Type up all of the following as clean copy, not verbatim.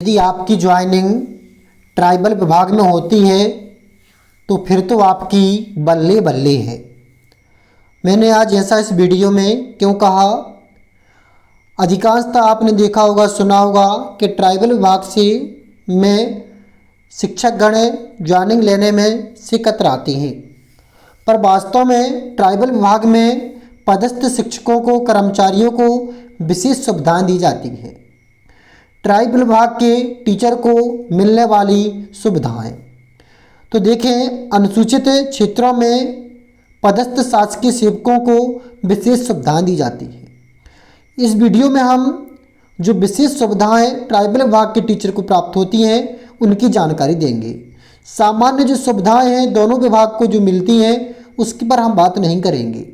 यदि आपकी joining tribal विभाग में होती है तो फिर तो आपकी बल्ले बल्ले है। मैंने आज ऐसा इस वीडियो में क्यों कहा, अधिकांशतः आपने देखा होगा, सुना होगा कि ट्राइबल विभाग से में शिक्षकगण ज्वाइनिंग लेने में से कतराते हैं, पर वास्तव में ट्राइबल विभाग में पदस्थ शिक्षकों को, कर्मचारियों को विशेष सुविधाएं दी जाती हैं। ट्राइबल विभाग के टीचर को मिलने वाली सुविधाएं तो देखें, अनुसूचित क्षेत्रों में पदस्थ शासकीय सेवकों को विशेष सुविधाएं दी जाती हैं। इस वीडियो में हम जो विशेष सुविधाएं ट्राइबल विभाग के टीचर को प्राप्त होती हैं उनकी जानकारी देंगे। सामान्य जो सुविधाएं हैं दोनों विभाग को जो मिलती हैं उसके पर हम बात नहीं करेंगे।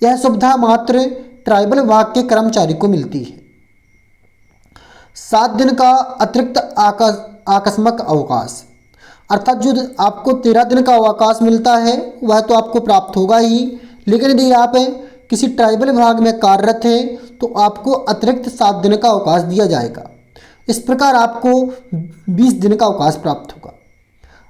यह सुविधा मात्र ट्राइबल विभाग के कर्मचारी को मिलती है। 7 दिन का अतिरिक्त आकस्मिक अवकाश, अर्थात जो आपको 13 दिन का अवकाश मिलता है वह तो आपको प्राप्त होगा ही, लेकिन यदि आप किसी ट्राइबल विभाग में कार्यरत हैं तो आपको अतिरिक्त 7 दिन का अवकाश दिया जाएगा। इस प्रकार आपको 20 दिन का अवकाश प्राप्त होगा।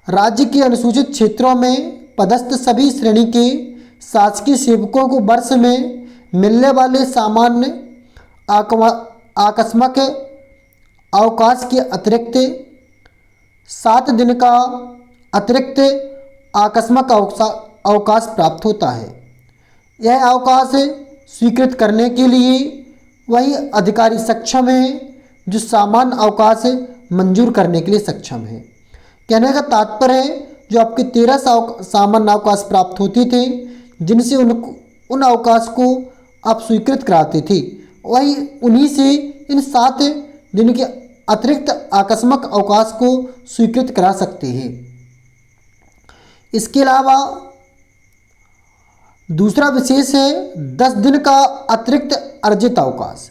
राज्य के अनुसूचित क्षेत्रों में पदस्थ सभी श्रेणी के शासकीय सेवकों को वर्ष में मिलने वाले सामान्य आकस्मिक अवकाश के अतिरिक्त 7 दिन का अतिरिक्त आकस्मिक अवकाश प्राप्त होता है। यह अवकाश स्वीकृत करने के लिए वही अधिकारी सक्षम है जो सामान्य अवकाश मंजूर करने के लिए सक्षम है। कहने का तात्पर्य है, जो आपके 13 सामान्य अवकाश प्राप्त होते थे जिनसे उन अवकाश को आप स्वीकृत कराते थे, वही उन्हीं से इन 7 दिन के अतिरिक्त आकस्मिक अवकाश को स्वीकृत करा सकते हैं। इसके अलावा दूसरा विशेष है 10 दिन का अतिरिक्त अर्जित अवकाश।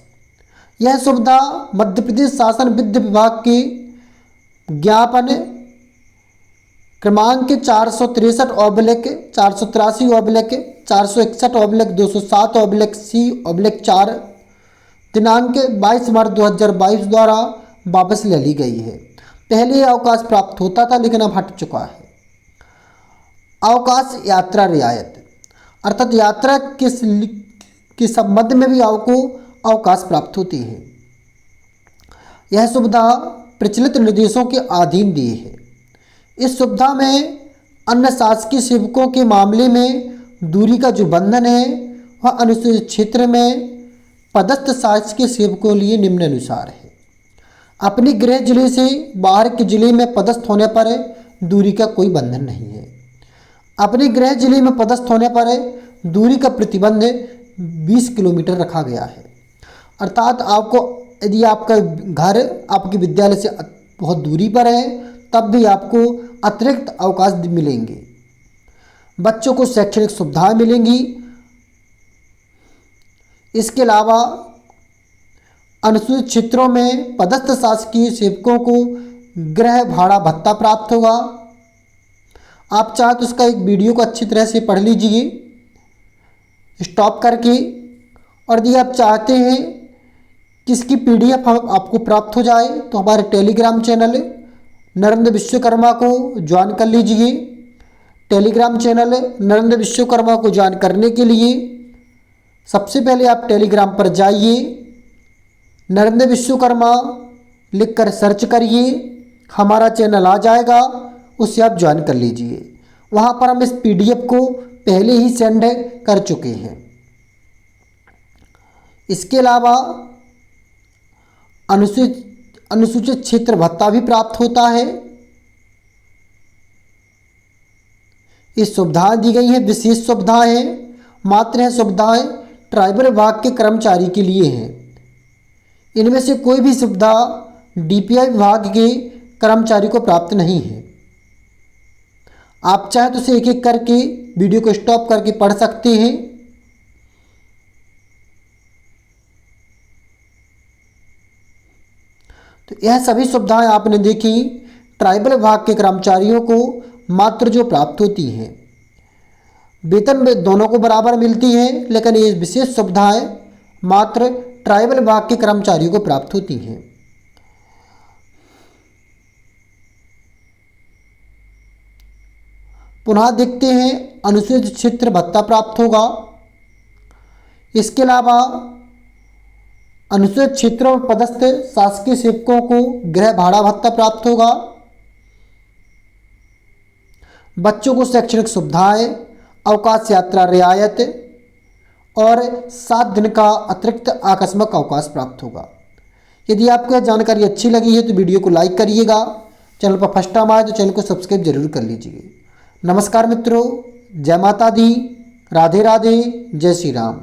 यह सुविधा मध्य प्रदेश शासन वित्त विभाग के ज्ञापन क्रमांक 483/483/461/207/C/4 दिनांक 22 मार्च 2022 द्वारा वापस ले ली गई है। पहले यह अवकाश प्राप्त होता था लेकिन अब हट चुका है। अवकाश यात्रा रियायत, अर्थात यात्रा के संबंध में भी आपको अवकाश प्राप्त होती है। यह सुविधा प्रचलित निर्देशों के अधीन दी है। इस सुविधा में अन्य शासकीय सेवकों के मामले में दूरी का जो बंधन है वह अनुसूचित क्षेत्र में पदस्थ शासकीय सेवकों के लिए निम्नानुसार है। अपने गृह जिले से बाहर के जिले में पदस्थ होने पर दूरी का कोई बंधन नहीं है। अपने गृह जिले में पदस्थ होने पर दूरी का प्रतिबंध 20 किलोमीटर रखा गया है। अर्थात आपको यदि आपका घर आपके विद्यालय से बहुत दूरी पर है तब भी आपको अतिरिक्त अवकाश मिलेंगे। बच्चों को शैक्षणिक सुविधाएं मिलेंगी। इसके अलावा अनुसूचित क्षेत्रों में पदस्थ शासकीय सेवकों को गृह भाड़ा भत्ता प्राप्त होगा। आप चाहे तो उसका एक वीडियो को अच्छी तरह से पढ़ लीजिए स्टॉप करके, और यदि आप चाहते हैं कि इसकी PDF आपको प्राप्त हो जाए तो हमारे टेलीग्राम चैनल नरेंद्र विश्वकर्मा को ज्वाइन कर लीजिए। टेलीग्राम चैनल नरेंद्र विश्वकर्मा को ज्वाइन करने के लिए सबसे पहले आप टेलीग्राम पर जाइए, नरेंद्र विश्वकर्मा लिखकर सर्च करिए, हमारा चैनल आ जाएगा, उससे आप ज्वाइन कर लीजिए। वहाँ पर हम इस PDF को पहले ही सेंड कर चुके हैं। इसके अलावा अनुसूचित क्षेत्र भत्ता भी प्राप्त होता है। ये सुविधाएं दी गई हैं, विशेष सुविधाएं हैं। मात्र यह सुविधाएं ट्राइबल विभाग के कर्मचारी के लिए हैं। इनमें से कोई भी सुविधा DPI विभाग के कर्मचारी को प्राप्त नहीं है। आप चाहे तो उसे एक एक करके वीडियो को स्टॉप करके पढ़ सकते हैं। तो यह सभी सुविधाएं आपने देखी ट्राइबल विभाग के कर्मचारियों को मात्र जो प्राप्त होती हैं। वेतन में दोनों को बराबर मिलती है, लेकिन ये विशेष सुविधाएं मात्र ट्राइबल विभाग के कर्मचारियों को प्राप्त होती हैं। पुनः देखते हैं अनुसूचित क्षेत्र भत्ता प्राप्त होगा। इसके अलावा अनुसूचित क्षेत्रों में पदस्थ शासकीय सेवकों को गृह भाड़ा भत्ता प्राप्त होगा। बच्चों को शैक्षणिक सुविधाएं, अवकाश यात्रा रियायत और 7 दिन का अतिरिक्त आकस्मिक अवकाश प्राप्त होगा। यदि आपको यह जानकारी अच्छी लगी है तो वीडियो को लाइक करिएगा। चैनल पर फर्स्ट टाइम आए तो चैनल को सब्सक्राइब जरूर कर लीजिए। नमस्कार मित्रों, जय माता दी, राधे राधे, जय श्री राम।